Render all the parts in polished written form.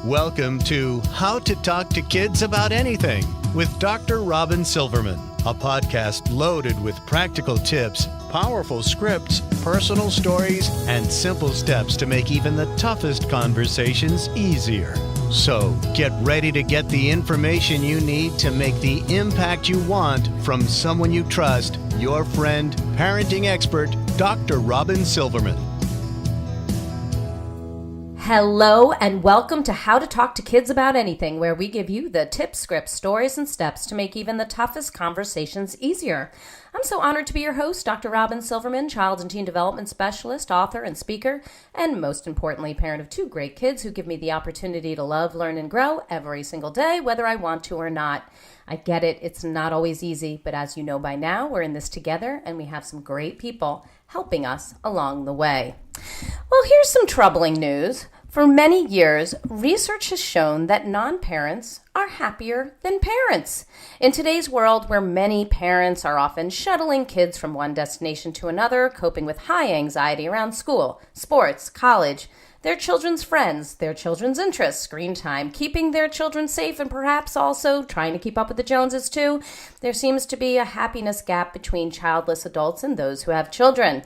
Welcome to How to Talk to Kids About Anything with Dr. Robyn Silverman, a podcast loaded with practical tips, powerful scripts, personal stories, and simple steps to make even the toughest conversations easier. So get ready to get the information you need to make the impact you want from someone you trust, your friend, parenting expert, Dr. Robyn Silverman. Hello and welcome to How to Talk to Kids About Anything, where we give you the tips, scripts, stories, and steps to make even the toughest conversations easier. I'm so honored to be your host, Dr. Robyn Silverman, child and teen development specialist, author, and speaker, and most importantly, parent of two great kids who give me the opportunity to love, learn, and grow every single day, whether I want to or not. I get it, it's not always easy, but as you know by now, we're in this together, and we have some great people helping us along the way. Well, here's some troubling news. For many years, research has shown that non-parents are happier than parents. In today's world, where many parents are often shuttling kids from one destination to another, coping with high anxiety around school, sports, college, their children's friends, their children's interests, screen time, keeping their children safe, and perhaps also trying to keep up with the Joneses too, there seems to be a happiness gap between childless adults and those who have children.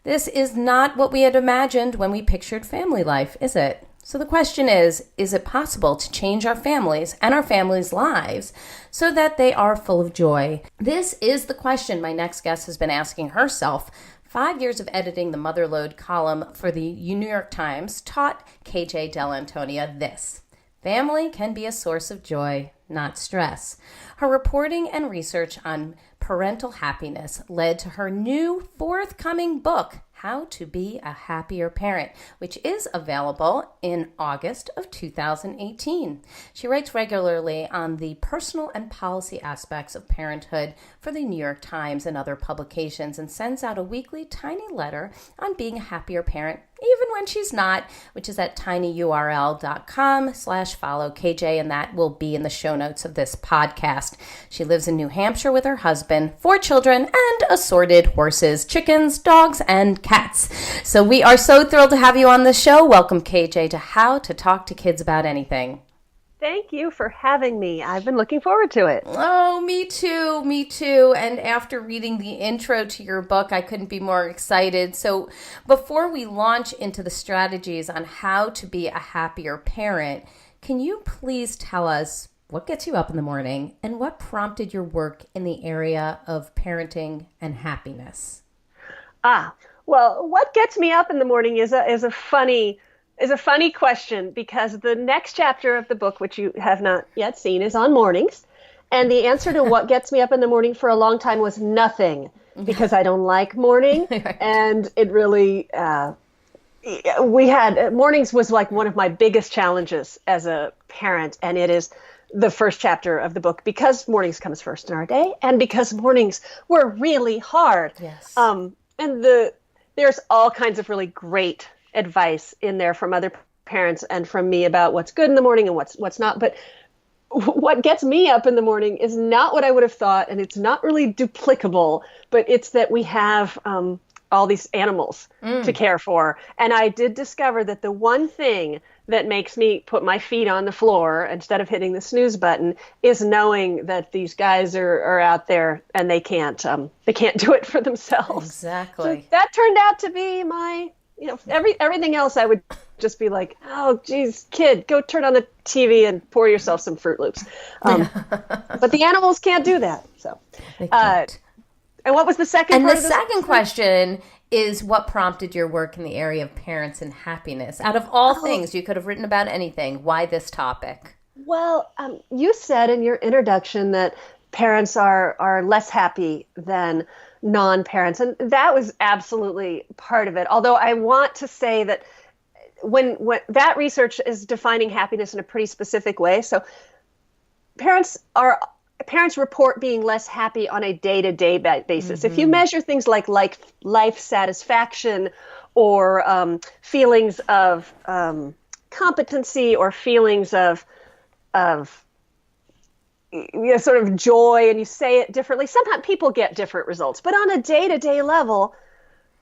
This is not what we had imagined when we pictured family life, is it? So the question is it possible to change our families and our families' lives so that they are full of joy? This is the question my next guest has been asking herself. 5 years of editing the Motherload column for the New York Times taught KJ Dell'Antonia this: family can be a source of joy, not stress. Her reporting and research on parental happiness led to her new forthcoming book, How to Be a Happier Parent, which is available in August of 2018. She writes regularly on the personal and policy aspects of parenthood for the New York Times and other publications, and sends out a weekly tiny letter on being a happier parent, even when she's not, which is at tinyurl.com/follow KJ, and that will be in the show notes of this podcast. She lives in New Hampshire with her husband, 4 children, and assorted horses, chickens, dogs, and cats. So we are so thrilled to have you on the show. Welcome, KJ, to How to Talk to Kids About Anything. Thank you for having me. I've been looking forward to it. Oh, me too. Me too. And after reading the intro to your book, I couldn't be more excited. So before we launch into the strategies on how to be a happier parent, can you please tell us what gets you up in the morning and what prompted your work in the area of parenting and happiness? Well, what gets me up in the morning is a funny question, because the next chapter of the book, which you have not yet seen, is on mornings. And the answer to what gets me up in the morning for a long time was nothing, because I don't like morning. And it really, mornings was like one of my biggest challenges as a parent. And it is the first chapter of the book, because mornings comes first in our day, and because mornings were really hard. Yes. There's all kinds of really great advice in there from other parents and from me about what's good in the morning and what's not. But what gets me up in the morning is not what I would have thought, and it's not really duplicable, but it's that we have all these animals to care for. And I did discover that the one thing that makes me put my feet on the floor instead of hitting the snooze button is knowing that these guys are out there and they can't do it for themselves. Exactly. So that turned out to be my, everything else I would just be like, oh, geez, kid, go turn on the TV and pour yourself some Fruit Loops. But the animals can't do that. So, They can't. And what was the second And part the of this second question is, what prompted your work in the area of parents and happiness? Out of all things, you could have written about anything. Why this topic? Well, you said in your introduction that parents are less happy than non-parents, and that was absolutely part of it. Although I want to say that when that research is defining happiness in a pretty specific way. So parents report being less happy on a day-to-day basis. Mm-hmm. If you measure things like life satisfaction or feelings of competency or feelings of sort of joy, and you say it differently, sometimes people get different results. But on a day-to-day level,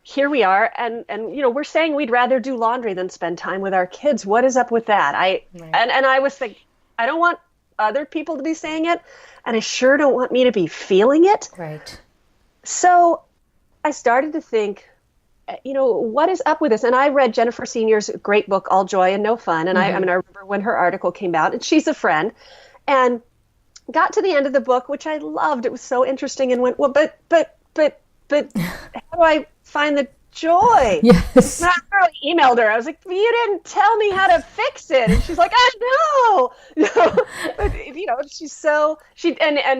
here we are, and we're saying we'd rather do laundry than spend time with our kids. What is up with that? And I was thinking, I don't want other people to be saying it, and I sure don't want me to be feeling it. Right. So I started to think, what is up with this? And I read Jennifer Senior's great book, All Joy and No Fun. And I remember when her article came out, and she's a friend, and got to the end of the book, which I loved. It was so interesting, and went, well, but how do I find the joy? Yes. And I really emailed her. I was like, you didn't tell me how to fix it. And she's like, I know. But,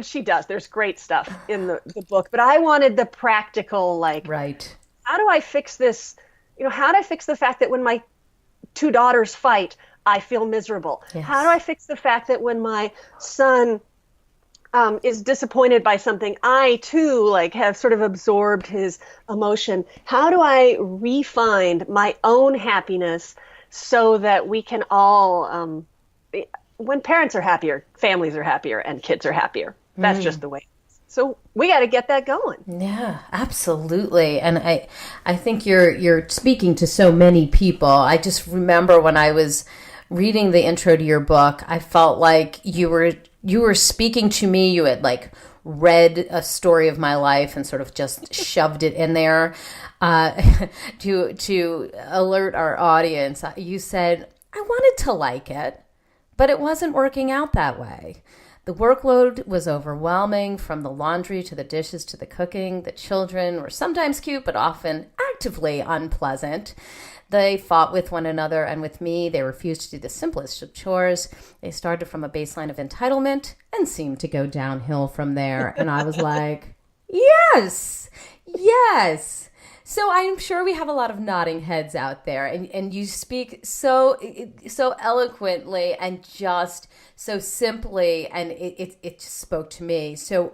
she does. There's great stuff in the book. But I wanted the practical, right. How do I fix this? How do I fix the fact that when my two daughters fight, I feel miserable? Yes. How do I fix the fact that when my son is disappointed by something, I too have sort of absorbed his emotion? How do I re-find my own happiness so that we can all, when parents are happier, families are happier, and kids are happier? That's just the way. So we got to get that going. Yeah, absolutely. And I think you're speaking to so many people. I just remember when I was reading the intro to your book, I felt like you were speaking to me. You had read a story of my life and sort of just shoved it in there to alert our audience. You said, I wanted to like it, but it wasn't working out that way. The workload was overwhelming, from the laundry to the dishes to the cooking. The children were sometimes cute, but often actively unpleasant. They fought with one another and with me. They refused to do the simplest of chores. They started from a baseline of entitlement and seemed to go downhill from there. And I was like, yes. So I'm sure we have a lot of nodding heads out there, and you speak so eloquently and just so simply, and it just spoke to me. So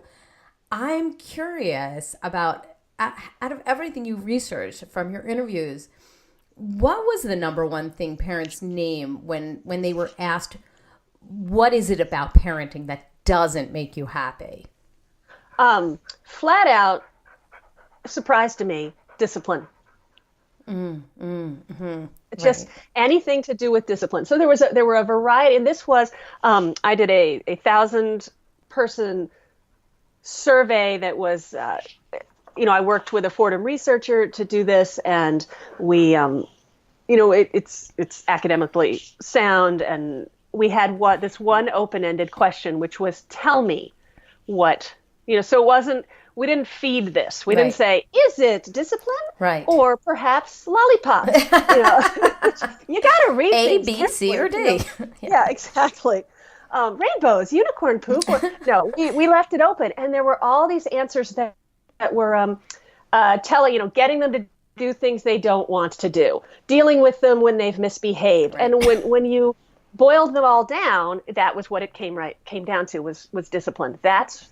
I'm curious about, out of everything you researched from your interviews, what was the number one thing parents name when they were asked, what is it about parenting that doesn't make you happy? Flat out, surprise to me, discipline. Just anything to do with discipline. So there were a variety, and this was I did a 1,000-person survey that was I worked with a Fordham researcher to do this, and we it's academically sound, and we had this one open-ended question, which was, tell me what, so it wasn't, we didn't feed this. We didn't say, is it discipline? Right. Or perhaps lollipops? You got to read A, things B, C, or D. Yeah, exactly. Rainbows, unicorn poop. No, we left it open. And there were all these answers that were getting them to do things they don't want to do, dealing with them when they've misbehaved. Right. And when you boiled them all down, that was what it came down to, was discipline. That's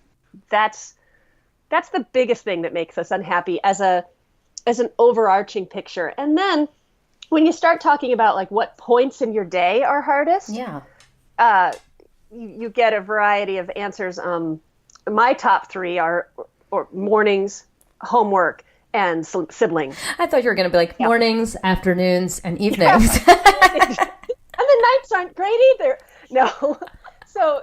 the biggest thing that makes us unhappy as an overarching picture. And then when you start talking about what points in your day are hardest, you get a variety of answers. My top three are mornings, homework, and sibling. I thought you were going to be like mornings, afternoons, and evenings. And the nights aren't great either. No. So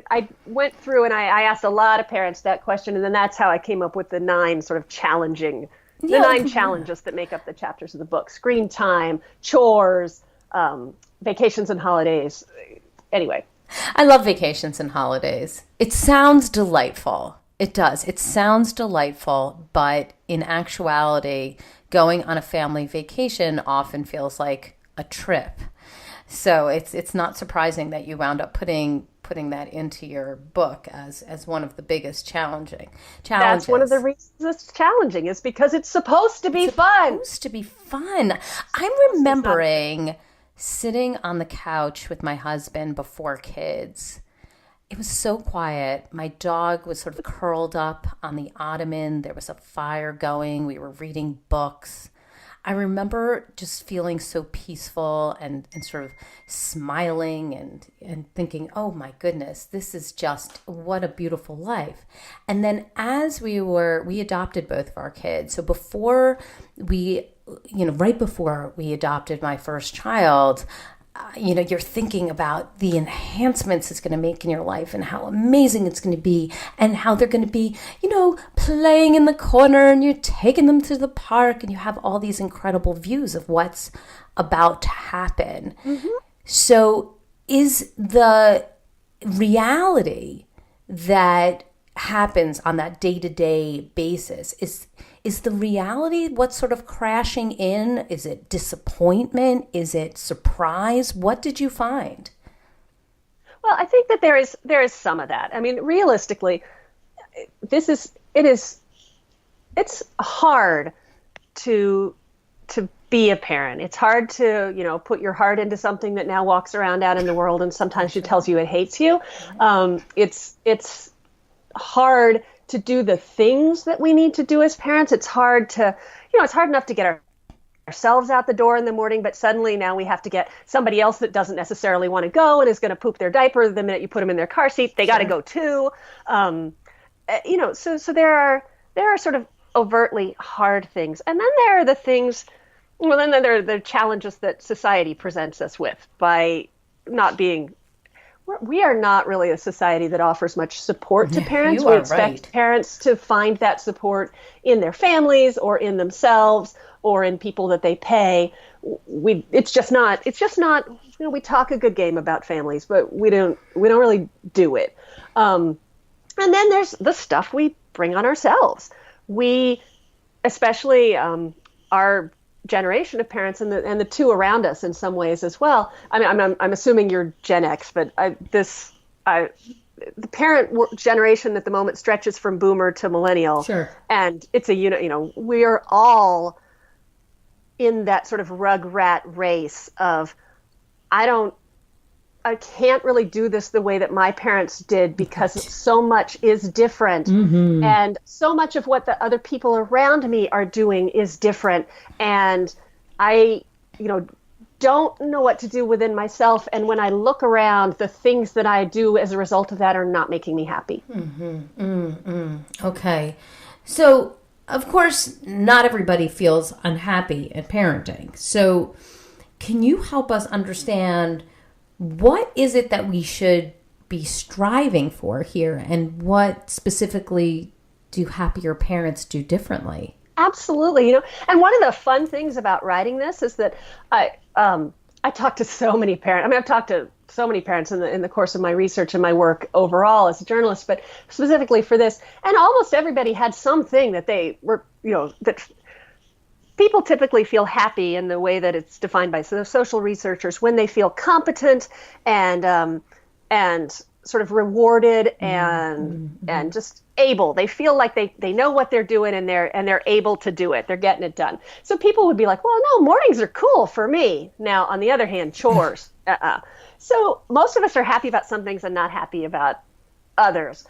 I went through and I asked a lot of parents that question, and then that's how I came up with the 9 sort of challenging, the 9 challenges that make up the chapters of the book: screen time, chores, vacations and holidays. Anyway. I love vacations and holidays. It sounds delightful. It does. It sounds delightful, but in actuality, going on a family vacation often feels like a trip. So it's not surprising that you wound up putting that into your book as one of the biggest challenges. That's one of the reasons it's challenging, is because it's supposed to be fun. It's supposed to be fun. I'm remembering sitting on the couch with my husband before kids. It was so quiet. My dog was sort of curled up on the ottoman. There was a fire going. We were reading books. I remember just feeling so peaceful and sort of smiling and thinking, oh my goodness, this is just what a beautiful life. And then as we adopted both of our kids. So right before we adopted my first child, you're thinking about the enhancements it's going to make in your life and how amazing it's going to be and how they're going to be, playing in the corner and you're taking them to the park and you have all these incredible views of what's about to happen. Mm-hmm. So is the reality that happens on that day-to-day basis, is the reality what's sort of crashing in? Is it disappointment? Is it surprise? What did you find? Well, I think that there is some of that. I mean, realistically, it's hard to be a parent. It's hard to, put your heart into something that now walks around out in the world and sometimes it tells you it hates you. It's hard to do the things that we need to do as parents. It's hard enough to get ourselves out the door in the morning, but suddenly now we have to get somebody else that doesn't necessarily want to go and is going to poop their diaper the minute you put them in their car seat. They got to go too. So there are sort of overtly hard things. And then there are the things, then there are the challenges that society presents us with by not being. We are not really a society that offers much support to parents. We expect parents to find that support in their families or in themselves or in people that they pay. It's just not, we talk a good game about families, but we don't really do it. And then there's the stuff we bring on ourselves. We, especially our generation of parents and the two around us in some ways as well. I mean, I'm assuming you're Gen X, but the parent generation at the moment stretches from boomer to millennial. Sure. And it's we are all in that sort of rug rat race of, I can't really do this the way that my parents did because so much is different. Mm-hmm. And so much of what the other people around me are doing is different. And I, don't know what to do within myself. And when I look around, the things that I do as a result of that are not making me happy. Mm-hmm. Mm-hmm. Okay. So, of course, not everybody feels unhappy at parenting. So can you help us understand what is it that we should be striving for here, and what specifically do happier parents do differently? Absolutely. And one of the fun things about writing this is that I talk to so many parents. I mean, I've talked to so many parents in the course of my research and my work overall as a journalist, but specifically for this, and almost everybody had something that they were, that people typically feel happy in the way that it's defined by social researchers when they feel competent and sort of rewarded and just able. They feel like they know what they're doing and they're able to do it. They're getting it done. So people would be like, well, no, mornings are cool for me. Now, on the other hand, chores. So most of us are happy about some things and not happy about others.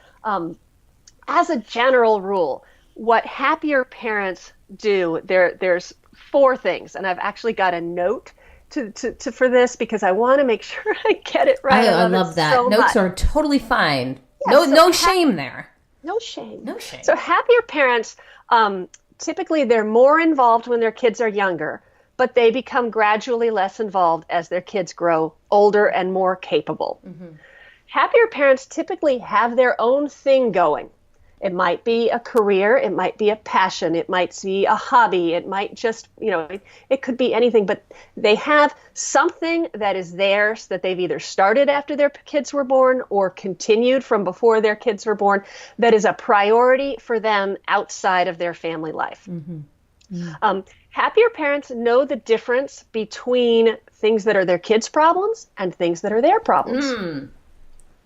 As a general rule, what happier parents do, there's 4 things, and I've actually got a note to for this because I want to make sure I get it right. I love that. So notes are totally fine. Yeah, no shame there. No shame. So happier parents, typically they're more involved when their kids are younger, but they become gradually less involved as their kids grow older and more capable. Mm-hmm. Happier parents typically have their own thing going. It might be a career, it might be a passion, it might be a hobby, it might just, it could be anything, but they have something that is theirs that they've either started after their kids were born or continued from before their kids were born that is a priority for them outside of their family life. Mm-hmm. Mm-hmm. Happier parents know the difference between things that are their kids' problems and things that are their problems. Mm.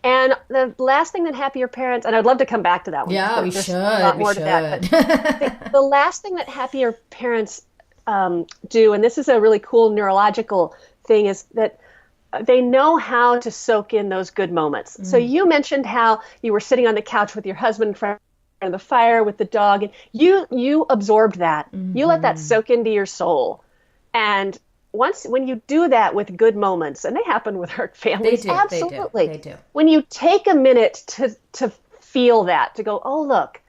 And the last thing that happier parents, and I'd love to come back to that one. Yeah, we should. The last thing that happier parents do, and this is a really cool neurological thing, is that they know how to soak in those good moments. Mm. So you mentioned how you were sitting on the couch with your husband, friends, and the fire with the dog, and you absorbed that. You let that soak into your soul. And when you do that with good moments, and they happen with our families, absolutely. They do. When you take a minute to feel that, to go, oh, look,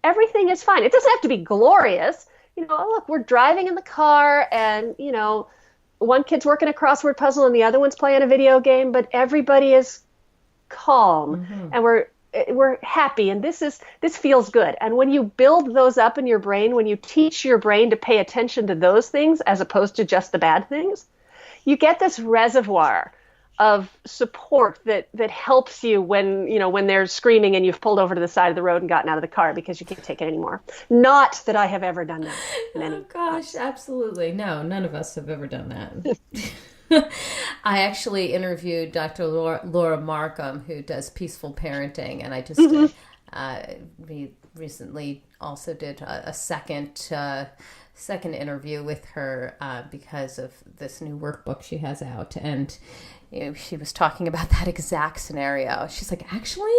everything is fine. It doesn't have to be glorious. Oh, look, we're driving in the car and, one kid's working a crossword puzzle and the other one's playing a video game, but everybody is calm and we're happy, and this feels good. And when you build those up in your brain, when you teach your brain to pay attention to those things as opposed to just the bad things, you get this reservoir of support that helps you when they're screaming and you've pulled over to the side of the road and gotten out of the car because you can't take it anymore. Not that I have ever done that. Oh gosh, absolutely. No, none of us have ever done that. I actually interviewed Dr. Laura Markham, who does peaceful parenting, and I just we recently also did a second interview with her because of this new workbook she has out, and she was talking about that exact scenario. She's like, actually,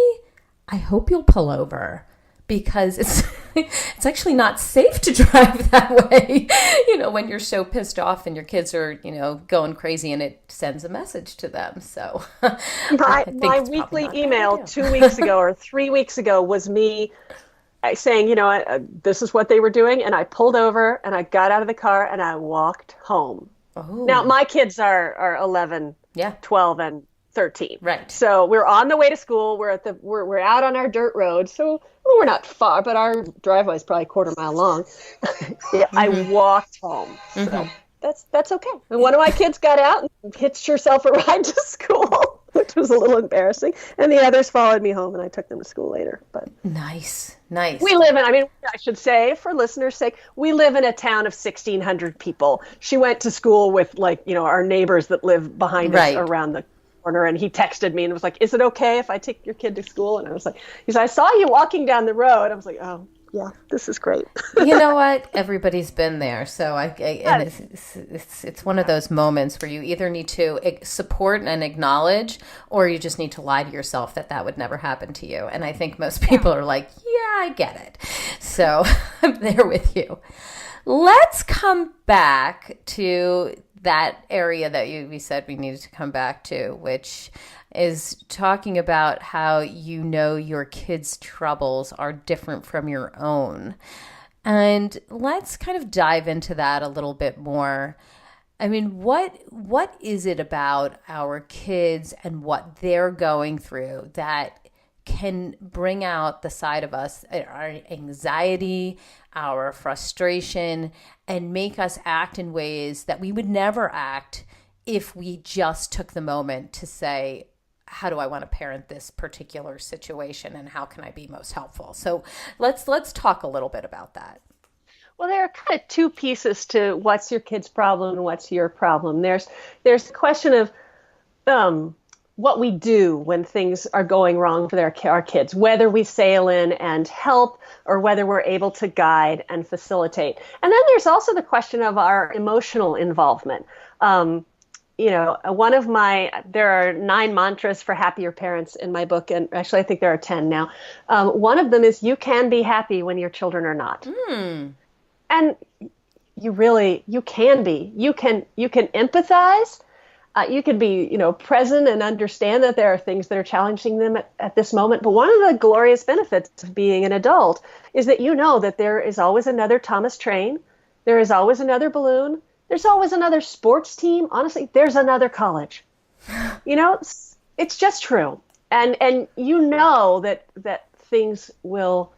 I hope you'll pull over, because it's actually not safe to drive that way, when you're so pissed off and your kids are, going crazy, and it sends a message to them. So my weekly email 2 weeks ago or 3 weeks ago was me saying, this is what they were doing. And I pulled over and I got out of the car and I walked home. Oh. Now my kids are 11, 12 and 13. Right. So we're on the way to school. We're out on our dirt road. So we're not far, but our driveway is probably a quarter mile long. I walked home. So that's okay. And one of my kids got out and hitched herself a ride to school, which was a little embarrassing. And the others followed me home, and I took them to school later. But nice. I should say, for listeners' sake, we live in a town of 1,600 people. She went to school with our neighbors that live behind us around the corner, and he texted me and was like, is it okay if I take your kid to school? And I was like, he said, I saw you walking down the road. I was like, oh yeah, this is great. You know what? Everybody's been there. So it's one of those moments where you either need to support and acknowledge, or you just need to lie to yourself that would never happen to you. And I think most people are like, yeah, I get it. So I'm there with you. Let's come back to that area that we said we needed to come back to, which is talking about how your kids' troubles are different from your own. And let's kind of dive into that a little bit more. I mean, what is it about our kids and what they're going through that can bring out the side of us, our anxiety, our frustration, and make us act in ways that we would never act if we just took the moment to say, how do I want to parent this particular situation, and how can I be most helpful? So let's talk a little bit about that. Well, there are kind of two pieces to what's your kid's problem and what's your problem. There's a question of what we do when things are going wrong for our kids, whether we sail in and help or whether we're able to guide and facilitate. And then there's also the question of our emotional involvement. There are 9 mantras for happier parents in my book, and actually I think there are 10 now. One of them is, you can be happy when your children are not. And you can be. You can empathize. You can be, present and understand that there are things that are challenging them at this moment. But one of the glorious benefits of being an adult is that that there is always another Thomas Train. There is always another balloon. There's always another sports team. Honestly, there's another college. It's just true. And that things will,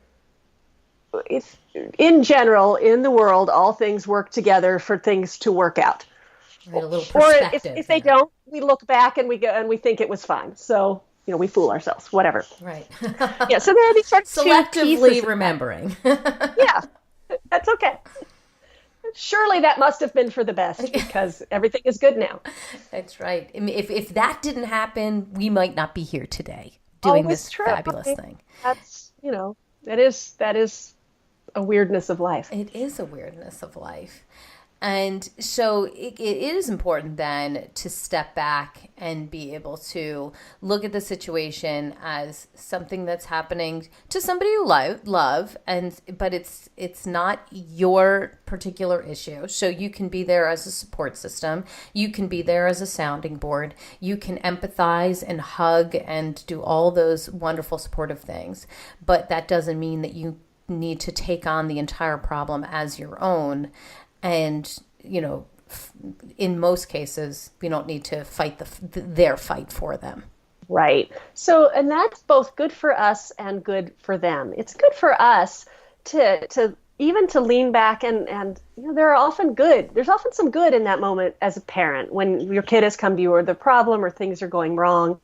in general, in the world, all things work together for things to work out. Right, a little perspective. Or if they don't, we look back and we go and we think it was fine. So, we fool ourselves, whatever. Right. Yeah. So there are these sort of selectively remembering. Yeah, that's okay. Surely that must have been for the best, because everything is good now. That's right. I mean, if that didn't happen, we might not be here today doing this fabulous thing. That's, that is a weirdness of life. It is a weirdness of life. And so it is important then to step back and be able to look at the situation as something that's happening to somebody you love, but it's not your particular issue. So you can be there as a support system. You can be there as a sounding board. You can empathize and hug and do all those wonderful supportive things. But that doesn't mean that you need to take on the entire problem as your own. And, in most cases, we don't need to fight their fight for them. Right. So, and that's both good for us and good for them. It's good for us to even to lean back and there's often some good in that moment as a parent when your kid has come to you or the problem or things are going wrong.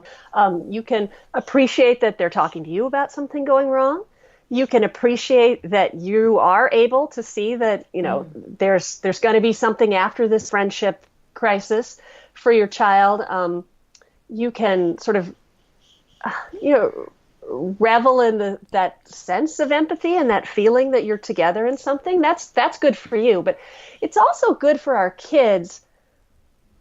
You can appreciate that they're talking to you about something going wrong. You can appreciate that you are able to see that, there's going to be something after this friendship crisis for your child. You can sort of, revel in that sense of empathy and that feeling that you're together in something. That's good for you. But it's also good for our kids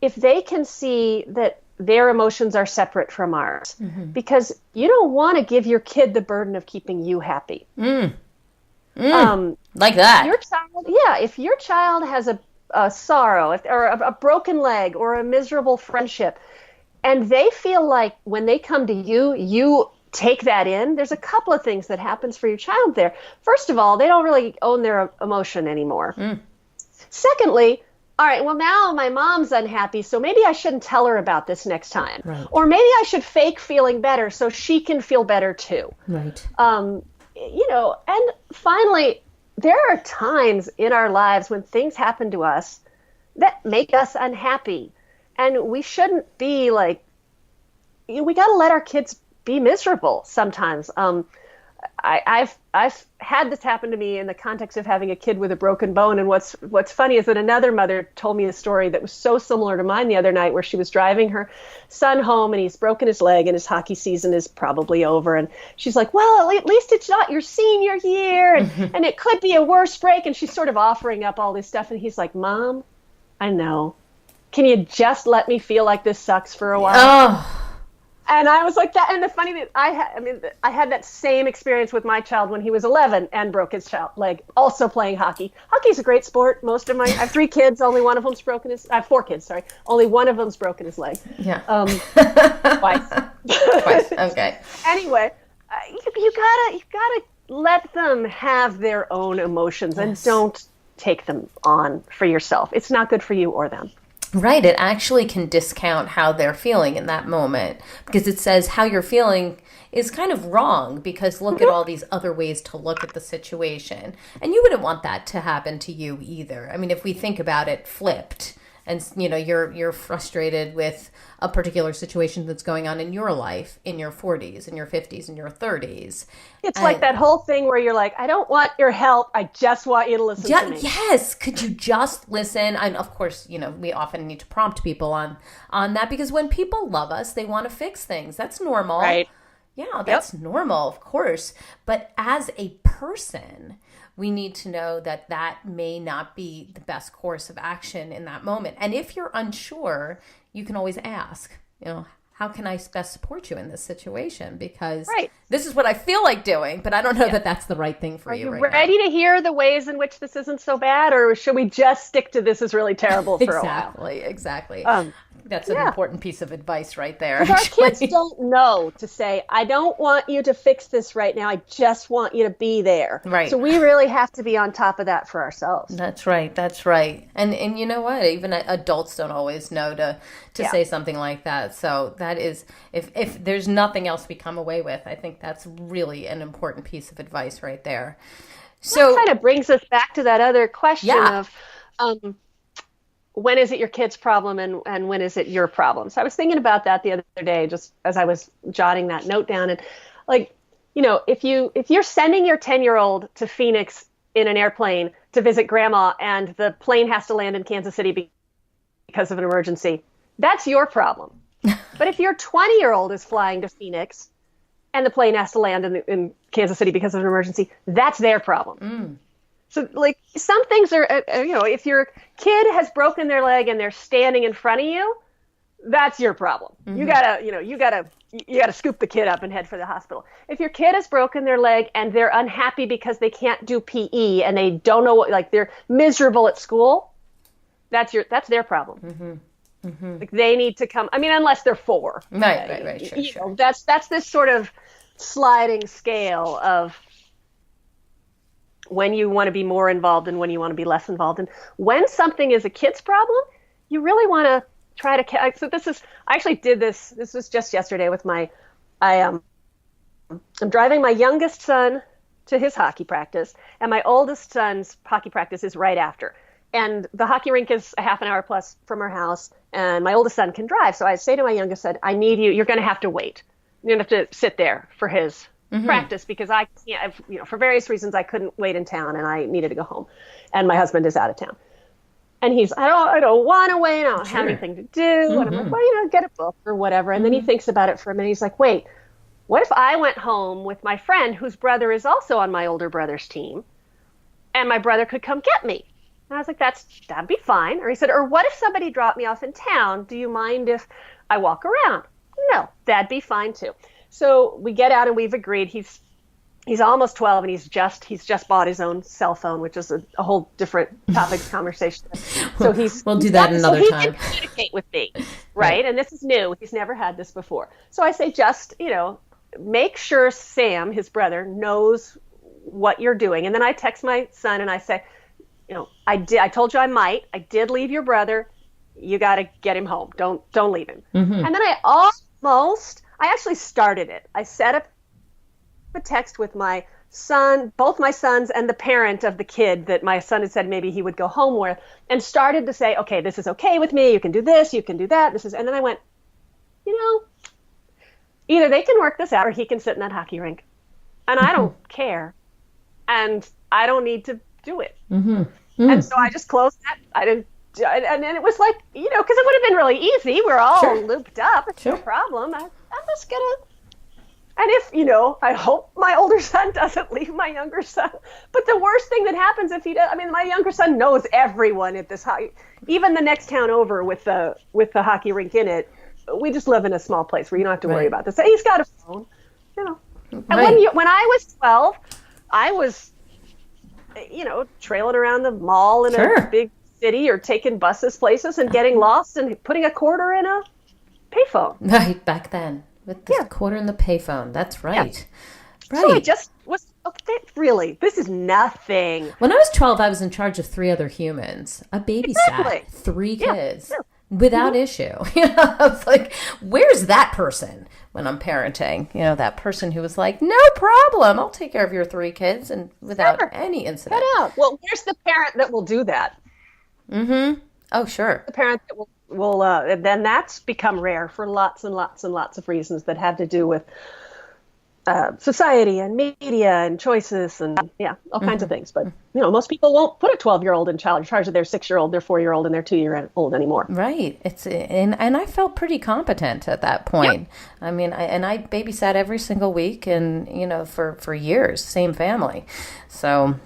if they can see that their emotions are separate from ours, because you don't want to give your kid the burden of keeping you happy. Like that. If your child has a sorrow or a broken leg or a miserable friendship, and they feel like when they come to you, you take that in, there's a couple of things that happens for your child there. First of all, they don't really own their emotion anymore. Secondly, all right, well, now my mom's unhappy, so maybe I shouldn't tell her about this next time. Right. Or maybe I should fake feeling better so she can feel better too. Right. And finally, there are times in our lives when things happen to us that make us unhappy. And we shouldn't be we got to let our kids be miserable sometimes. I've had this happen to me in the context of having a kid with a broken bone. And what's funny is that another mother told me a story that was so similar to mine the other night, where she was driving her son home and he's broken his leg and his hockey season is probably over. And she's like, well, at least it's not your senior year and it could be a worse break. And she's sort of offering up all this stuff. And he's like, Mom, I know. Can you just let me feel like this sucks for a while? Oh. And I was like that. And the funny thing, I had that same experience with my child when he was 11 and broke his leg, also playing hockey. Hockey's a great sport. I have 3 kids. Only one of them's broken I have 4 kids, sorry. Only one of them's broken his leg. Yeah. Twice. Twice. Okay. Anyway, you gotta let them have their own emotions and don't take them on for yourself. It's not good for you or them. Right. It actually can discount how they're feeling in that moment, because it says how you're feeling is kind of wrong, because look at all these other ways to look at the situation. And you wouldn't want that to happen to you either. I mean, if we think about it flipped and, you're frustrated with a particular situation that's going on in your life, in your 40s, in your 50s, in your 30s. It's like that whole thing where you're like, I don't want your help. I just want you to listen to me. Yes. Could you just listen? And of course, we often need to prompt people on that, because when people love us, they want to fix things. That's normal. Right. Yeah, that's normal, of course. But as a person, we need to know that may not be the best course of action in that moment. And if you're unsure, you can always ask, how can I best support you in this situation? Because this is what I feel like doing, but I don't know that that's the right thing for you right now. Are you ready to hear the ways in which this isn't so bad, or should we just stick to this is really terrible for a while? Exactly. That's an important piece of advice right there. Because our kids don't know to say, I don't want you to fix this right now. I just want you to be there. Right. So we really have to be on top of that for ourselves. That's right. And you know what? Even adults don't always know to say something like that. So that is, if there's nothing else we come away with, I think that's really an important piece of advice right there. So that kind of brings us back to that other question of, when is it your kid's problem and when is it your problem? So I was thinking about that the other day, just as I was jotting that note down. And if you're sending your 10-year-old to Phoenix in an airplane to visit grandma and the plane has to land in Kansas City because of an emergency, that's your problem. But if your 20-year-old is flying to Phoenix and the plane has to land in Kansas City because of an emergency, that's their problem. So like some things are, if your kid has broken their leg and they're standing in front of you, that's your problem. Mm-hmm. You gotta scoop the kid up and head for the hospital. If your kid has broken their leg and they're unhappy because they can't do PE and they don't know they're miserable at school, that's their problem. Mm-hmm. Mm-hmm. Like they need to come. I mean, unless they're 4. Right. Sure. That's this sort of sliding scale of when you want to be more involved and when you want to be less involved. And when something is a kid's problem, you really want to try to. So I actually did this. This was just yesterday with I'm driving my youngest son to his hockey practice, and my oldest son's hockey practice is right after. And the hockey rink is a half an hour plus from our house, and my oldest son can drive. So I say to my youngest son, I need you. You're going to have to wait. You're going to have to sit there for his practice because I can't, for various reasons, I couldn't wait in town and I needed to go home. And my husband is out of town. And I don't want to wait. I don't have anything to do. Mm-hmm. And I'm like, well, get a book or whatever. And then he thinks about it for a minute. He's like, wait, what if I went home with my friend whose brother is also on my older brother's team and my brother could come get me? And I was like, that'd be fine. Or he said, or what if somebody dropped me off in town? Do you mind if I walk around? No, that'd be fine too. So we get out and we've agreed. He's almost 12 and he's just bought his own cell phone, which is a whole different topic of conversation. So we'll do that another time. So he can communicate with me, right? And this is new. He's never had this before. So I say, just, make sure Sam, his brother, knows what you're doing. And then I text my son and I say, I told you I did leave your brother. You got to get him home. Don't leave him. Mm-hmm. And then I actually started it. I set up a text with my son, both my sons and the parent of the kid that my son had said maybe he would go home with, and started to say, okay, this is okay with me. You can do this, you can do that. And then I went, either they can work this out or he can sit in that hockey rink. And I don't care. And I don't need to do it. Mm-hmm. Mm-hmm. And so I just closed that. And then it was like, because it would have been really easy. We're all looped up. It's no problem. I'm just going to. And if, I hope my older son doesn't leave my younger son. But the worst thing that happens if he does, my younger son knows everyone at this hockey, even the next town over with the hockey rink in it. We just live in a small place where you don't have to worry about this. He's got a phone, And when I was 12, I was, trailing around the mall in a big city or taking buses places and getting lost and putting a quarter in a payphone. Right, back then. With the quarter in the payphone. That's right. Yeah. Right. So I just was, really, this is nothing. When I was 12, I was in charge of 3 other humans. I babysat 3 kids without issue. I was like, where's that person when I'm parenting? That person who was like, no problem. I'll take care of your 3 kids and without any incident. Cut out. Well, where's the parent that will do that? Mm-hmm. Oh, sure. The parent that will then that's become rare for lots and lots and lots of reasons that have to do with society and media and choices and all kinds of things. But most people won't put a 12-year-old in charge of their 6-year-old, their 4-year-old, and their 2-year-old anymore. Right. And I felt pretty competent at that point. Yeah. I babysat every single week and for years, same family. So.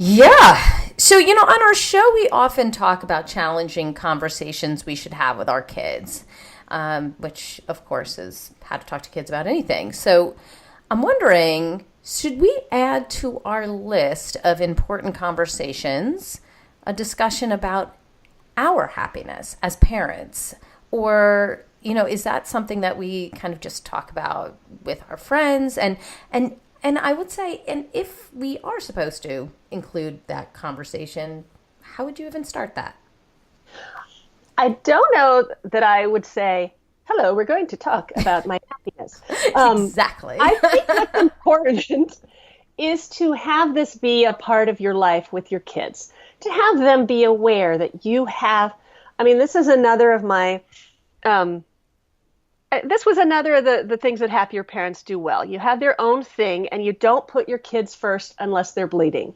Yeah. So, on our show, we often talk about challenging conversations we should have with our kids, which, of course, is how to talk to kids about anything. So I'm wondering, should we add to our list of important conversations a discussion about our happiness as parents? Or, is that something that we kind of just talk about with our friends? And I would say, and if we are supposed to include that conversation, how would you even start that? I don't know that I would say, hello, we're going to talk about my happiness. Exactly. I think what's important is to have this be a part of your life with your kids, to have them be aware that you have, this is another of my, this was another of the things that happier parents do well. You have their own thing, and you don't put your kids first unless they're bleeding.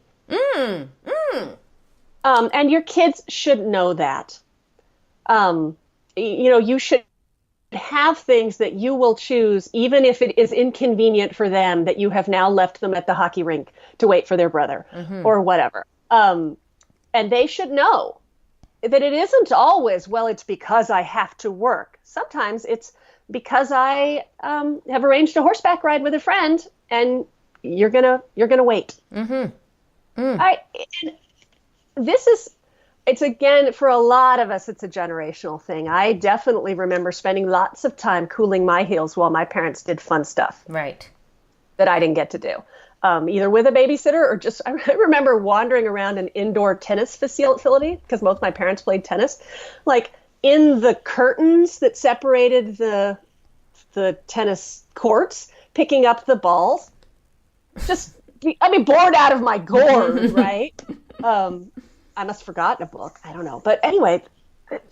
And your kids should know that. You should have things that you will choose, even if it is inconvenient for them that you have now left them at the hockey rink to wait for their brother or whatever. And they should know that it isn't always, well, it's because I have to work. Sometimes it's because I have arranged a horseback ride with a friend, and you're gonna wait. It's again, for a lot of us, it's a generational thing. I definitely remember spending lots of time cooling my heels while my parents did fun stuff. Right. That I didn't get to do. Either with a babysitter or just, I remember wandering around an indoor tennis facility because both my parents played tennis, like in the curtains that separated the tennis courts, picking up the balls, just, bored out of my gourd, right? I must have forgotten a book. I don't know. But anyway,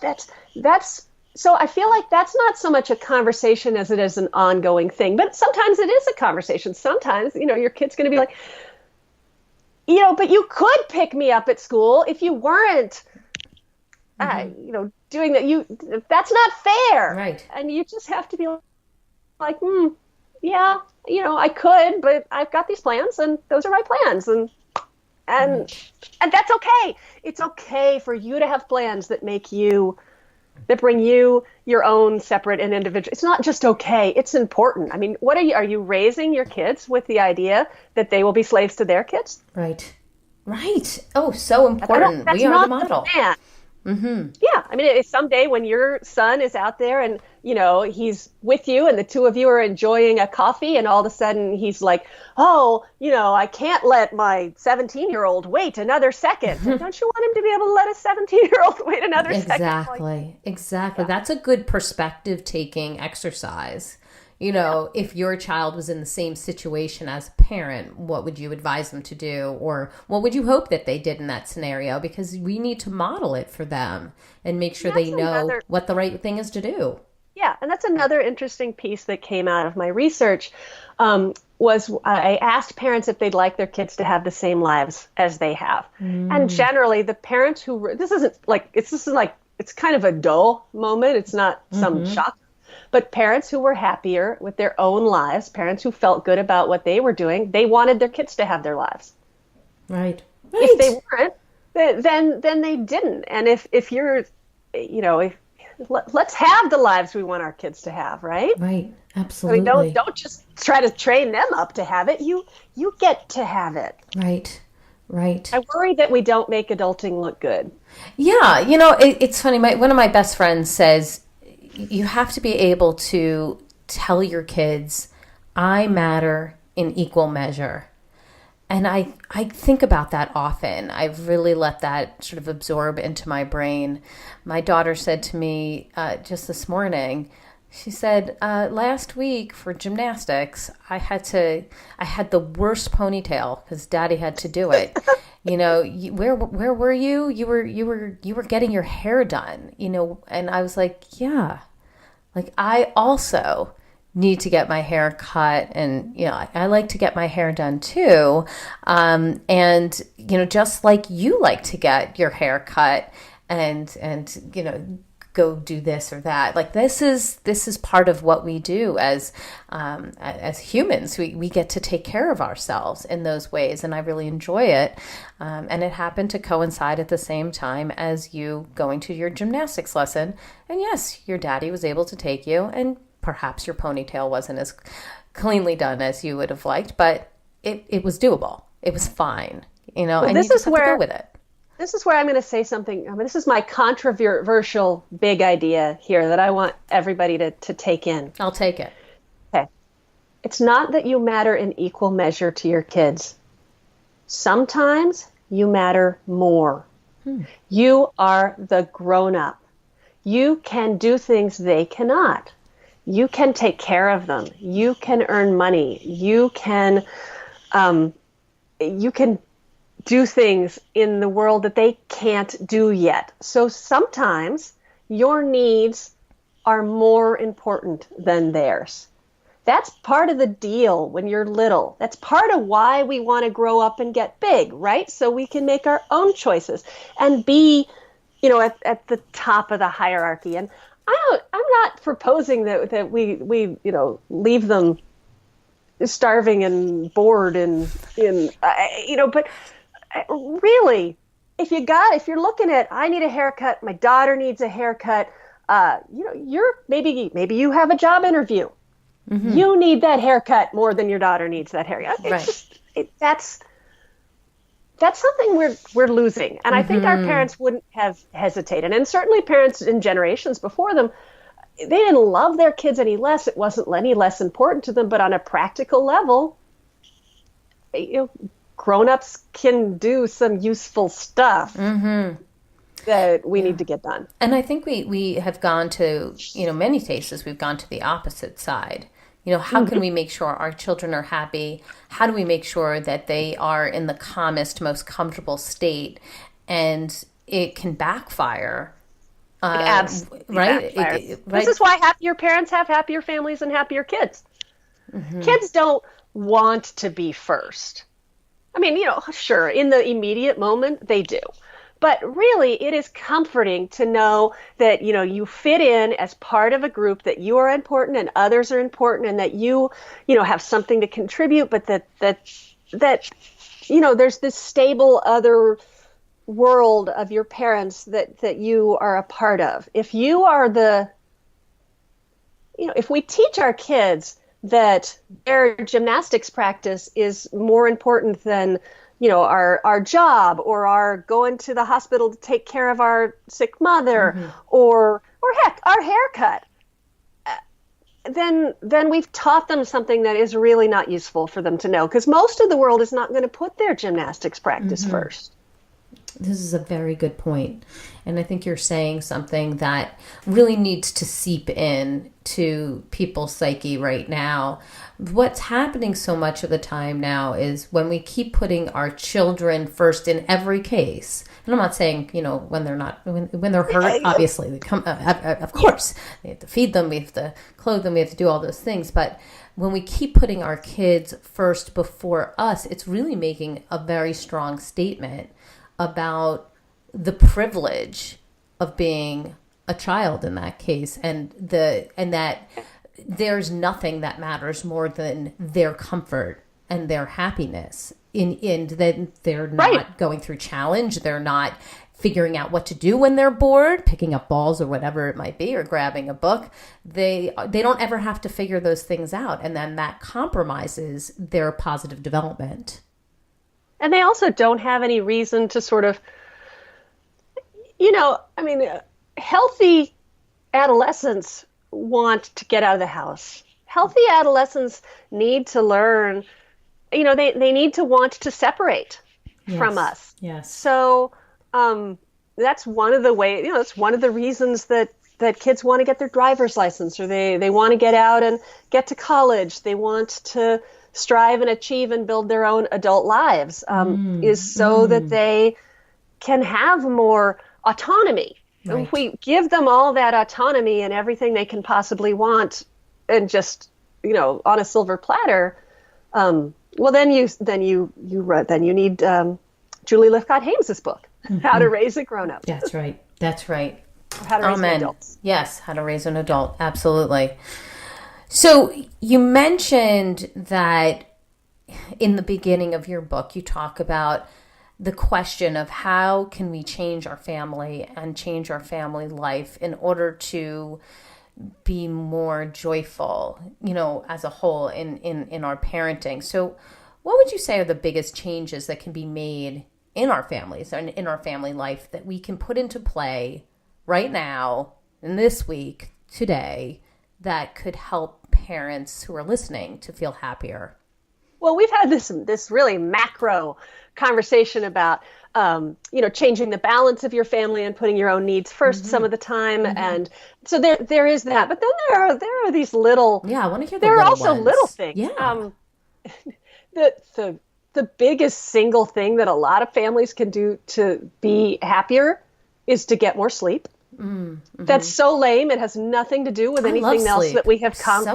that's so I feel like that's not so much a conversation as it is an ongoing thing. But sometimes it is a conversation. Sometimes, your kid's going to be like, but you could pick me up at school if you weren't, doing that. That's not fair. Right. And you just have to be like, yeah, I could, but I've got these plans and those are my plans. And that's okay. It's okay for you to have plans that bring you your own separate and individual. It's not just okay. It's important. Are you raising your kids with the idea that they will be slaves to their kids? Right. Oh, so important. We are the model. Yeah. It's someday when your son is out there and, he's with you and the two of you are enjoying a coffee and all of a sudden he's like, oh, I can't let my 17-year-old wait another second. Don't you want him to be able to let a 17-year-old wait another second? Exactly. Yeah. That's a good perspective taking exercise. If your child was in the same situation as a parent, what would you advise them to do? Or what would you hope that they did in that scenario? Because we need to model it for them and make sure they know what the right thing is to do. Yeah, and that's another interesting piece that came out of my research. Was I asked parents if they'd like their kids to have the same lives as they have. And generally, the parents who, it's kind of a dull moment. It's not some shock. But parents who were happier with their own lives, parents who felt good about what they were doing, they wanted their kids to have their lives. Right. If they weren't, then they didn't. And if you're, let's have the lives we want our kids to have, right? Right. Absolutely. Don't just try to train them up to have it. You get to have it. Right. I worry that we don't make adulting look good. Yeah. It's funny. One of my best friends says, you have to be able to tell your kids, I matter in equal measure. And I think about that often. I've really let that sort of absorb into my brain. My daughter said to me just this morning, she said, last week for gymnastics, I had the worst ponytail because Daddy had to do it. Where were you? You were getting your hair done, and I was like, yeah, I also need to get my hair cut, and I like to get my hair done too, and just like you like to get your hair cut and go do this or that. This is part of what we do as humans. We get to take care of ourselves in those ways, and I really enjoy it. And it happened to coincide at the same time as you going to your gymnastics lesson. And yes, your daddy was able to take you, and perhaps your ponytail wasn't as cleanly done as you would have liked, but it was doable. It was fine, well, and you just have to go with it. This is where I'm going to say something. This is my controversial big idea here that I want everybody to take in. I'll take it. Okay. It's not that you matter in equal measure to your kids. Sometimes you matter more. You are the grown-up. You can do things they cannot. You can take care of them. You can earn money. You can do things in the world that they can't do yet. So sometimes your needs are more important than theirs. That's part of the deal when you're little. That's part of why we want to grow up and get big, right? So we can make our own choices and be, at the top of the hierarchy. And I'm not proposing that we leave them starving and bored and but really, if you're looking at, I need a haircut, my daughter needs a haircut, maybe you have a job interview. Mm-hmm. You need that haircut more than your daughter needs that haircut. That's something we're losing. And I think our parents wouldn't have hesitated. And certainly parents in generations before them, they didn't love their kids any less. It wasn't any less important to them. But on a practical level, grown-ups can do some useful stuff that we need to get done. And I think we have gone to, many cases, we've gone to the opposite side. How can we make sure our children are happy? How do we make sure that they are in the calmest, most comfortable state? And it can backfire. It absolutely backfires. This is why happier parents have happier families and happier kids. Mm-hmm. Kids don't want to be first. I mean, sure, in the immediate moment, they do. But really, it is comforting to know that, you fit in as part of a group, that you are important and others are important, and that you have something to contribute, but that there's this stable other world of your parents that you are a part of. If you are if we teach our kids that their gymnastics practice is more important than our job, or our going to the hospital to take care of our sick mother, or heck, our haircut, then we've taught them something that is really not useful for them to know, because most of the world is not going to put their gymnastics practice first. This is a very good point. And I think you're saying something that really needs to seep in to people's psyche right now. What's happening so much of the time now is when we keep putting our children first in every case. And I'm not saying, when they're hurt, obviously, they come, of course, we have to feed them, we have to clothe them, we have to do all those things. But when we keep putting our kids first before us, it's really making a very strong statement about the privilege of being a child in that case, and that there's nothing that matters more than their comfort and their happiness in that they're not going through challenge, they're not figuring out what to do when they're bored, picking up balls or whatever it might be, or grabbing a book. They don't ever have to figure those things out, and then that compromises their positive development. And they also don't have any reason to sort of, healthy adolescents want to get out of the house. Healthy adolescents need to learn, they need to want to separate from us. Yes. So that's one of the it's one of the reasons that kids want to get their driver's license, or they want to get out and get to college. They want to strive and achieve and build their own adult lives, is so that they can have more autonomy. Right. If we give them all that autonomy and everything they can possibly want, and just on a silver platter, then you need Julie Lifcott-Hames's book, How to Raise a Grown-Up. That's right. How to Raise an Adult. Yes, How to Raise an Adult. Absolutely. So you mentioned that in the beginning of your book, you talk about the question of how can we change our family and change our family life in order to be more joyful, as a whole in our parenting. So what would you say are the biggest changes that can be made in our families and in our family life that we can put into play right now, in this week, today, that could help parents who are listening to feel happier? Well, we've had this really macro conversation about changing the balance of your family and putting your own needs first some of the time, and so there is that. But then there are these little I want to hear. There are also ones. Little things. Yeah. The biggest single thing that a lot of families can do to be happier is to get more sleep. Mm-hmm. That's so lame. It has nothing to do with anything else that we have talked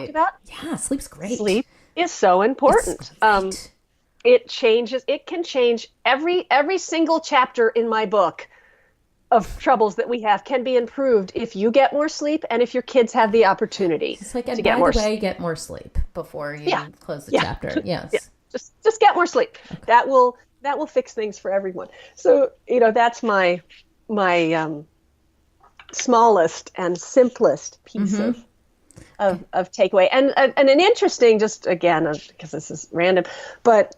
about. Yeah, sleep's great. Sleep is so important. It can change every single chapter in my book of troubles that we have can be improved if you get more sleep and if your kids have the opportunity It's like, and to get by more the way, sleep. get more sleep before you close the chapter. Yes. Yeah. Just get more sleep. Okay. That will fix things for everyone. So, that's my smallest and simplest piece of takeaway. And an interesting, just again, because this is random, but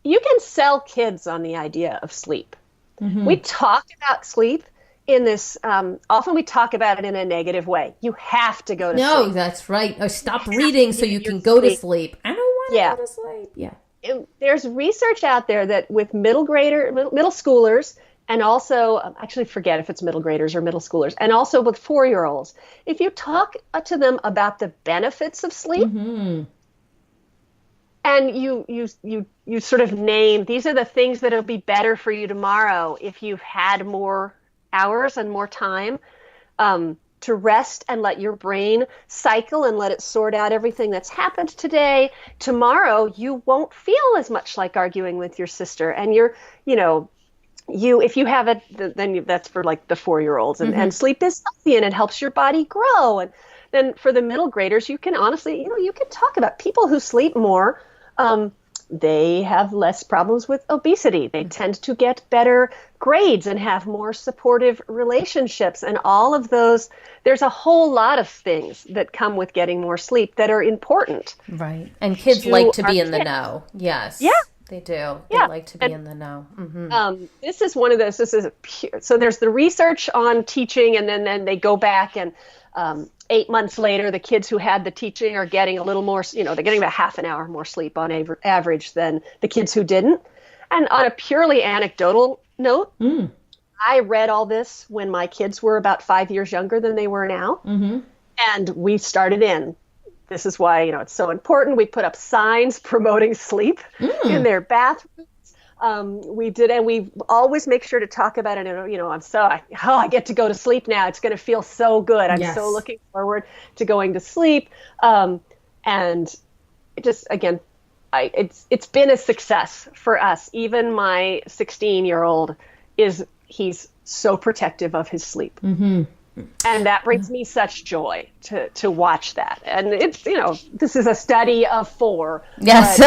you can sell kids on the idea of sleep. We talk about sleep in this, often we talk about it in a negative way. You have to go to sleep. No, that's right. Or stop reading so you can go to sleep. I don't want to go to sleep. Yeah. There's research out there that with middle schoolers, and also, actually forget if it's middle graders or middle schoolers, and also with 4-year-olds, if you talk to them about the benefits of sleep, and you sort of name, these are the things that will be better for you tomorrow if you've had more hours and more time to rest and let your brain cycle and let it sort out everything that's happened today. Tomorrow, you won't feel as much like arguing with your sister. And if you have it, then that's for like the 4-year-olds. And sleep is healthy and it helps your body grow. And then for the middle graders, you can honestly, you can talk about people who sleep more. They have less problems with obesity. They tend to get better grades and have more supportive relationships. And all of those, there's a whole lot of things that come with getting more sleep that are important. Right. And kids like to be in the know. Yes. Yeah. They do. They like to be in the know. This is one of those. This is so there's the research on teaching, and then they go back and 8 months later, the kids who had the teaching are getting a little more. They're getting about half an hour more sleep on average than the kids who didn't. And on a purely anecdotal note, I read all this when my kids were about 5 years younger than they were now, and we started in. This is why, it's so important. We put up signs promoting sleep in their bathrooms. We did, and we always make sure to talk about it. I get to go to sleep now. It's going to feel so good. I'm so looking forward to going to sleep. And it just, again, it's been a success for us. Even my 16-year-old he's so protective of his sleep. And that brings me such joy to watch that. And it's, this is a study of 4. Yes.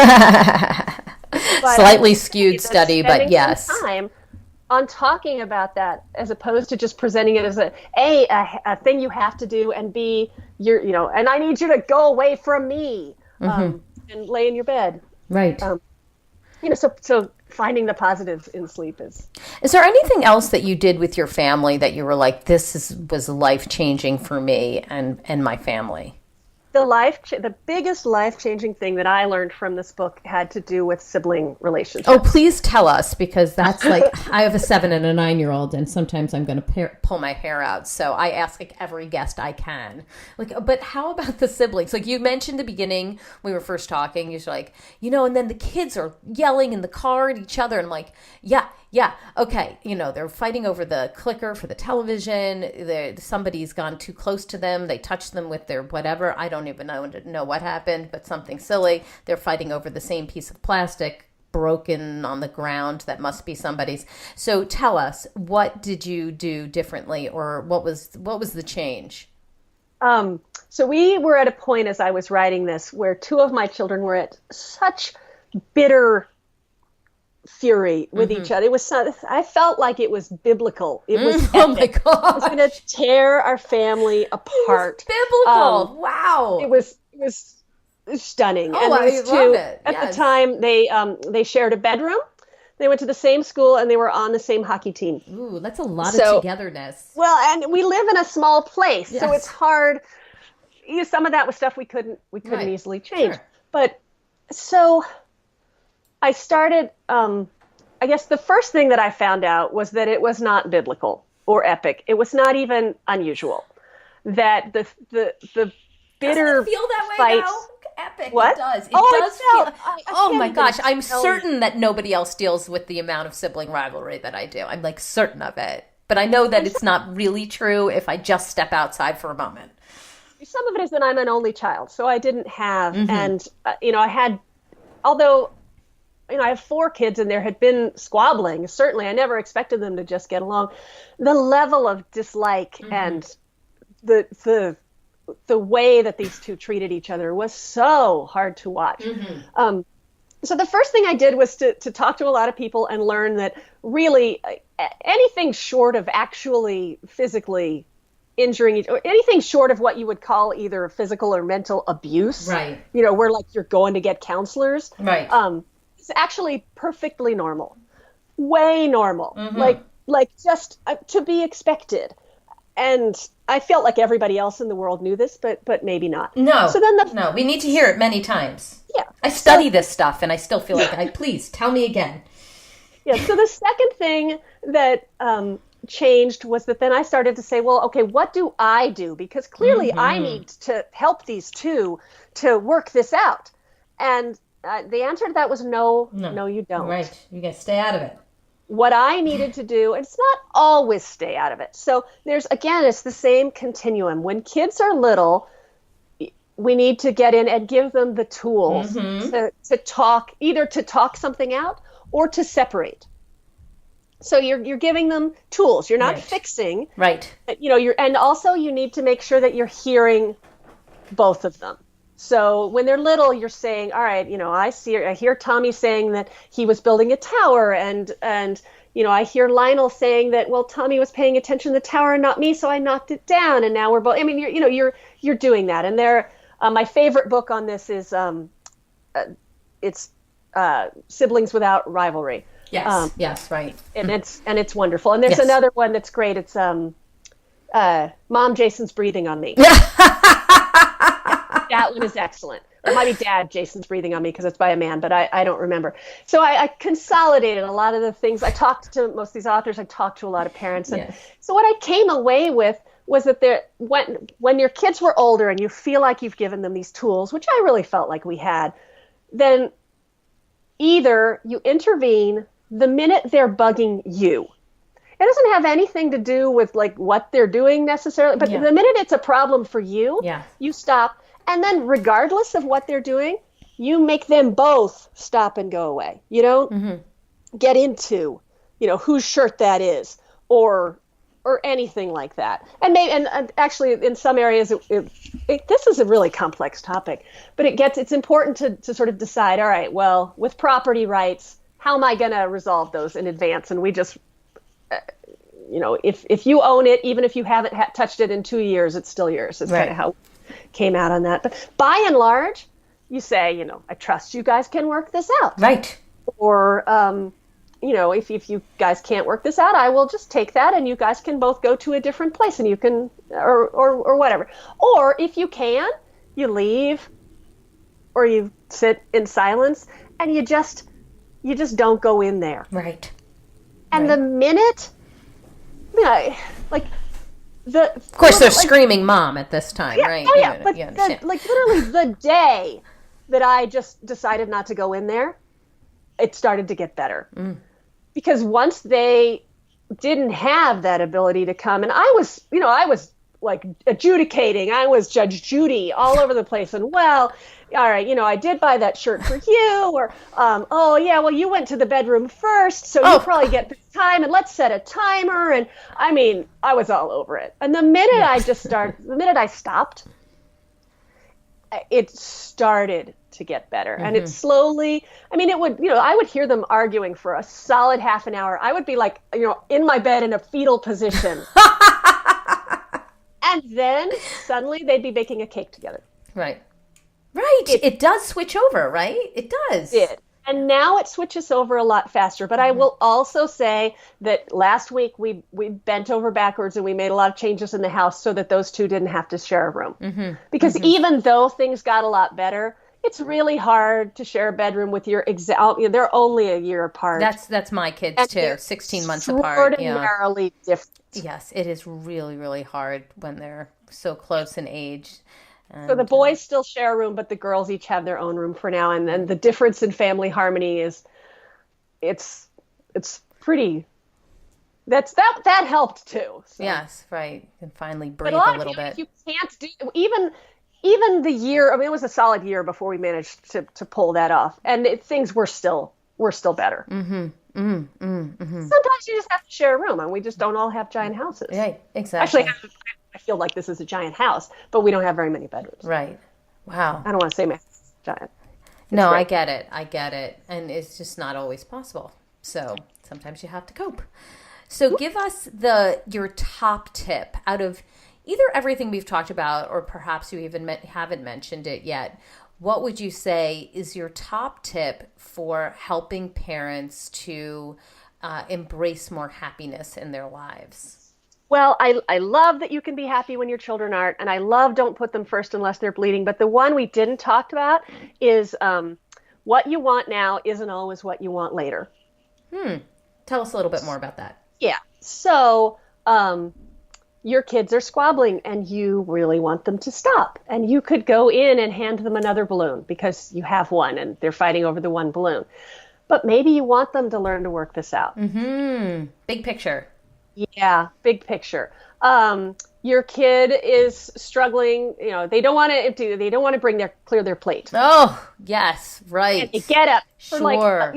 But slightly skewed study, but yes. Time on talking about that as opposed to just presenting it as a thing you have to do, and B, and I need you to go away from me and lay in your bed. Right. So finding the positives in sleep is. Is there anything else that you did with your family that you were like, this was life-changing for me and my family? The biggest life-changing thing that I learned from this book had to do with sibling relationships. Oh, please tell us, because that's like, I have a 7 and a 9-year-old, and sometimes I'm going to pull my hair out. So I ask like every guest I can, but how about the siblings? Like you mentioned at the beginning, we were first talking, you're like, and then the kids are yelling in the car at each other, and I'm like, yeah, okay. They're fighting over the clicker for the television. Somebody's gone too close to them. They touched them with their whatever. I don't even know what happened, but something silly. They're fighting over the same piece of plastic broken on the ground that must be somebody's. So tell us, what did you do differently, or what was the change? So we were at a point as I was writing this where 2 of my children were at such bitter fury with each other. I felt like it was biblical. It was oh my God. It was going to tear our family apart. Biblical. Wow. It was stunning. Oh, and I love it. At the time, they shared a bedroom. They went to the same school and they were on the same hockey team. Ooh, that's a lot of togetherness. Well, and we live in a small place, so it's hard. Some of that was stuff we couldn't easily change. Sure. But so I started, I guess the first thing that I found out was that it was not biblical or epic. It was not even unusual. That the bitter Doesn't it feel that way fights. now? Epic. What? It does. It Oh, does it feel. I Oh can't my even gosh! I'm tell certain that nobody else deals with the amount of sibling rivalry that I do. I'm like certain of it, but I know that it's not really true if I just step outside for a moment. Some of it is that I'm an only child, so I didn't have, and I had, although I have 4 kids and there had been squabbling. Certainly, I never expected them to just get along. The level of dislike and the way that these two treated each other was so hard to watch. So the first thing I did was to talk to a lot of people and learn that really anything short of actually physically injuring each, or anything short of what you would call either physical or mental abuse, right? Where like you're going to get counselors, right? It's actually perfectly normal, way normal, like just to be expected. And I felt like everybody else in the world knew this, but maybe not. No. So then no, we need to hear it many times. Yeah. I study this stuff, and I still feel like please tell me again. Yeah. So the second thing that changed was that then I started to say, well, okay, what do I do? Because clearly I need to help these two to work this out. And the answer to that was no, you don't. Right. You got to stay out of it. What I needed to do, and it's not always stay out of it. So it's the same continuum. When kids are little, we need to get in and give them the tools to talk, either to talk something out or to separate. So you're giving them tools. You're not fixing. Right. And also you need to make sure that you're hearing both of them. So when they're little, you're saying, all right, I hear Tommy saying that he was building a tower, and I hear Lionel saying that, well, Tommy was paying attention to the tower and not me, so I knocked it down, and now we're both. I mean, you're doing that. And my favorite book on this is it's Siblings Without Rivalry. Yes. Yes. Right. And it's wonderful. And there's another one that's great. It's Mom, Jason's breathing on me. That one is excellent. It might be Dad, Jason's breathing on me, because it's by a man, but I don't remember. So I consolidated a lot of the things. I talked to most of these authors. I talked to a lot of parents. And so what I came away with was that when your kids were older and you feel like you've given them these tools, which I really felt like we had, then either you intervene the minute they're bugging you. It doesn't have anything to do with like what they're doing necessarily, but the minute it's a problem for you, you stop. And then regardless of what they're doing, you make them both stop and go away. You don't get into, whose shirt that is or anything like that. And maybe, and actually in some areas, this is a really complex topic, but it's important to sort of decide, all right, well, with property rights, how am I going to resolve those in advance? And we just, if you own it, even if you haven't touched it in 2 years, it's still yours. It's kind of how came out on that. But by and large, you say, I trust you guys can work this out. Right. Or, if you guys can't work this out, I will just take that and you guys can both go to a different place and you can, or whatever. Or if you can, you leave or you sit in silence and you just don't go in there. Right. And the minute, of course, they're screaming "mom" at this time, right? Oh yeah, but literally the day that I just decided not to go in there, it started to get better. Because once they didn't have that ability to come, and I was like adjudicating, I was Judge Judy all over the place, and well, all right, I did buy that shirt for you, or oh yeah, well you went to the bedroom first, so you probably get this time, and let's set a timer, and I mean, I was all over it. And the minute I stopped, it started to get better, and it slowly. I mean, it would, I would hear them arguing for a solid half an hour. I would be like, in my bed in a fetal position, and then suddenly they'd be baking a cake together. Right. Right. It does switch over, right? It does. It did. And now it switches over a lot faster. But I will also say that last week we bent over backwards and we made a lot of changes in the house so that those two didn't have to share a room. Because even though things got a lot better, it's really hard to share a bedroom with your they're only a year apart. That's my kids and too, 16 months apart. Extraordinarily different. Yes, it is really, really hard when they're so close in age. So the boys still share a room, but the girls each have their own room for now. And then the difference in family harmony is, it's pretty. That helped too. So. Yes, right. You can finally breathe a little bit. You can't do even the year. I mean, it was a solid year before we managed to pull that off, and things were still we're still better. Sometimes you just have to share a room, and we just don't all have giant houses. Right, exactly. Actually, I feel like this is a giant house, but we don't have very many bedrooms. Right. Wow. I don't want to say my house is giant. No, great. I get it. And it's just not always possible. So sometimes you have to cope. So give us your top tip out of either everything we've talked about, or perhaps you even haven't mentioned it yet. What would you say is your top tip for helping parents to embrace more happiness in their lives? Well, I love that you can be happy when your children aren't, and I love don't put them first unless they're bleeding. But the one we didn't talk about is what you want now isn't always what you want later. Tell us a little bit more about that. Yeah. So your kids are squabbling and you really want them to stop. And you could go in and hand them another balloon because you have one and they're fighting over the one balloon. But maybe you want them to learn to work this out. Big picture. Yeah, big picture. Your kid is struggling, they don't want to clear their plate. Oh, yes, right. And you get up for Sure.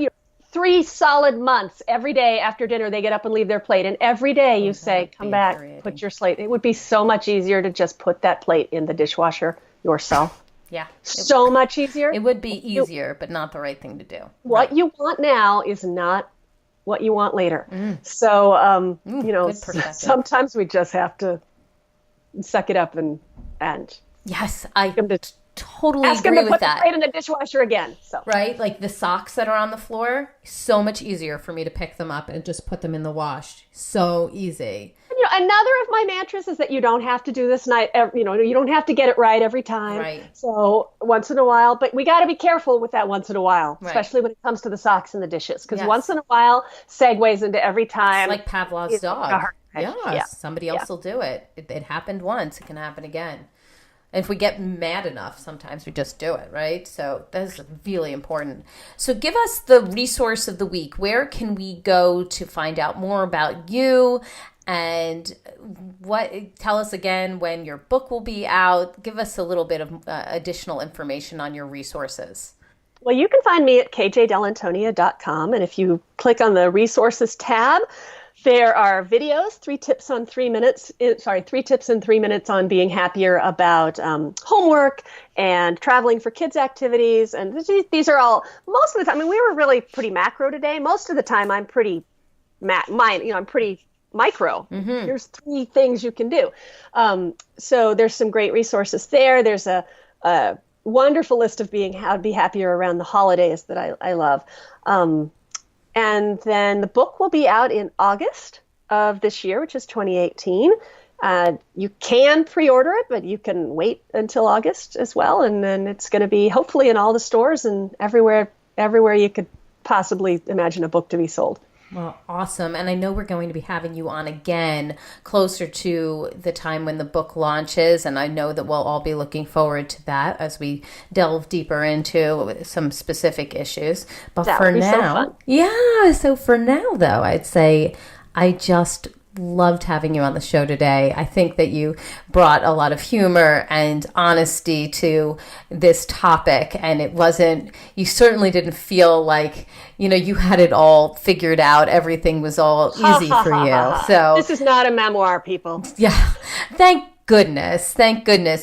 3 solid months. Every day after dinner, they get up and leave their plate. And every day you say, come back, put your slate. It would be so much easier to just put that plate in the dishwasher yourself. Yeah. So much easier. It would be easier, but not the right thing to do. What you want now is not what you want later. So, good perspective. sometimes we just have to suck it up and Yes, I totally ask him agree to with put the that. plate in the dishwasher again. So. Right? Like the socks that are on the floor, so much easier for me to pick them up and just put them in the wash. So easy. And, another of my mantras is that you don't have to do this night. You don't have to get it right every time. Right. So once in a while, but we got to be careful with that once in a while, Right. especially when it comes to the socks and the dishes, because Yes. once in a while segues into every time. It's like Pavlov's It's dog. a hard time. Yeah, somebody else will do it. It happened once. It can happen again. And if we get mad enough, sometimes we just do it, right? So that's really important. So give us the resource of the week. Where can we go to find out more about you? And tell us again when your book will be out. Give us a little bit of additional information on your resources. Well, you can find me at kjdellantonia.com. And if you click on the resources tab, there are videos, 3 tips in 3 minutes on being happier about homework and traveling for kids' activities. And these are all, most of the time, we were really pretty macro today. Most of the time I'm pretty, I'm pretty micro. Here's 3 things you can do. So there's some great resources there. There's a wonderful list of how to be happier around the holidays that I love. And then the book will be out in August of this year, which is 2018. You can pre-order it, but you can wait until August as well. And then it's going to be hopefully in all the stores and everywhere you could possibly imagine a book to be sold. Well, awesome. And I know we're going to be having you on again closer to the time when the book launches. And I know that we'll all be looking forward to that as we delve deeper into some specific issues. But That for would be so now, fun. so for now, though, I'd say I just loved having you on the show today. I think that you brought a lot of humor and honesty to this topic, and you certainly didn't feel like, you had it all figured out. Everything was all easy for you. So this is not a memoir, people. yeah, thank goodness,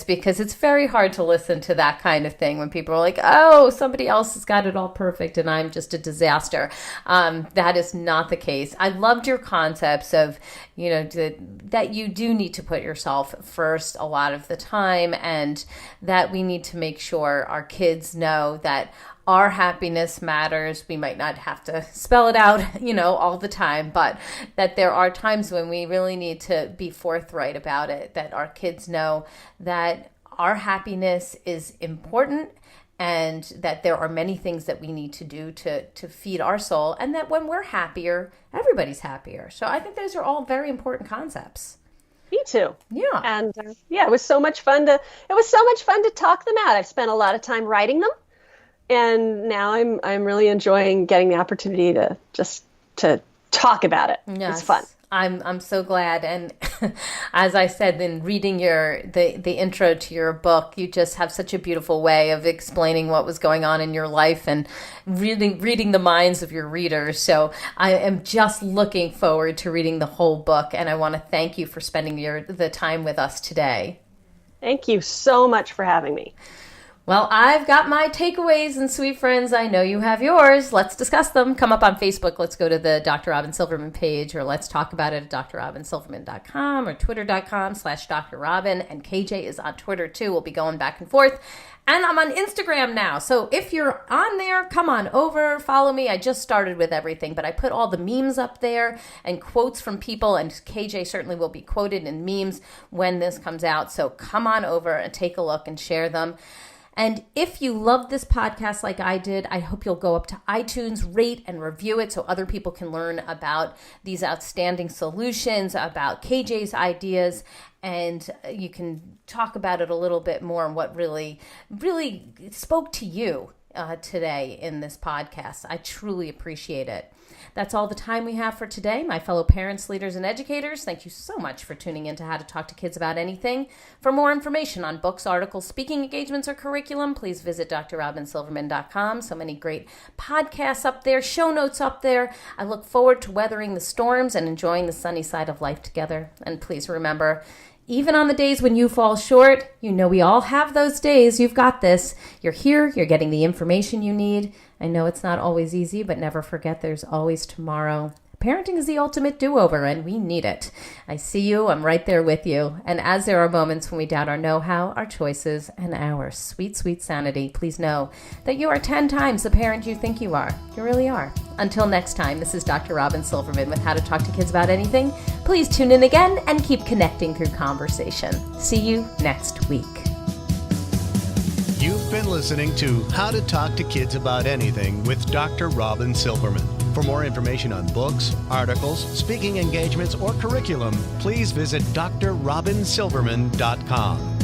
because it's very hard to listen to that kind of thing when people are like, oh, somebody else has got it all perfect and I'm just a disaster. That is not the case. I loved your concepts of, that you do need to put yourself first a lot of the time, and that we need to make sure our kids know that our happiness matters. We might not have to spell it out, all the time, but that there are times when we really need to be forthright about it, that our kids know that our happiness is important and that there are many things that we need to do to feed our soul, and that when we're happier, everybody's happier. So I think those are all very important concepts. Me too. Yeah. And it was so much fun to talk them out. I've spent a lot of time writing them. And now I'm really enjoying getting the opportunity to talk about it. Yes. It's fun. I'm so glad. And As I said, in reading the intro to your book, you just have such a beautiful way of explaining what was going on in your life and reading the minds of your readers. So I am just looking forward to reading the whole book, and I want to thank you for spending the time with us today. Thank you so much for having me. Well, I've got my takeaways, and sweet friends, I know you have yours. Let's discuss them. Come up on Facebook. Let's go to the Dr. Robyn Silverman page, or let's talk about it at drrobynsilverman.com or twitter.com/Dr. Robyn. And KJ is on Twitter too. We'll be going back and forth. And I'm on Instagram now. So if you're on there, come on over, follow me. I just started with everything, but I put all the memes up there and quotes from people, and KJ certainly will be quoted in memes when this comes out. So come on over and take a look and share them. And if you love this podcast like I did, I hope you'll go up to iTunes, rate and review it so other people can learn about these outstanding solutions, about KJ's ideas, and you can talk about it a little bit more and what really spoke to you today in this podcast. I truly appreciate it. That's all the time we have for today. My fellow parents, leaders, and educators, thank you so much for tuning in to How to Talk to Kids About Anything. For more information on books, articles, speaking engagements, or curriculum, please visit drrobynsilverman.com. So many great podcasts up there, show notes up there. I look forward to weathering the storms and enjoying the sunny side of life together. And please remember, even on the days when you fall short, you know we all have those days. You've got this. You're here. You're getting the information you need. I know it's not always easy, but never forget there's always tomorrow. Parenting is the ultimate do-over, and we need it. I see you. I'm right there with you. And as there are moments when we doubt our know-how, our choices, and our sweet, sweet sanity, please know that you are 10 times the parent you think you are. You really are. Until next time, this is Dr. Robyn Silverman with How to Talk to Kids About Anything. Please tune in again and keep connecting through conversation. See you next week. You've been listening to How to Talk to Kids About Anything with Dr. Robyn Silverman. For more information on books, articles, speaking engagements, or curriculum, please visit drrobynsilverman.com.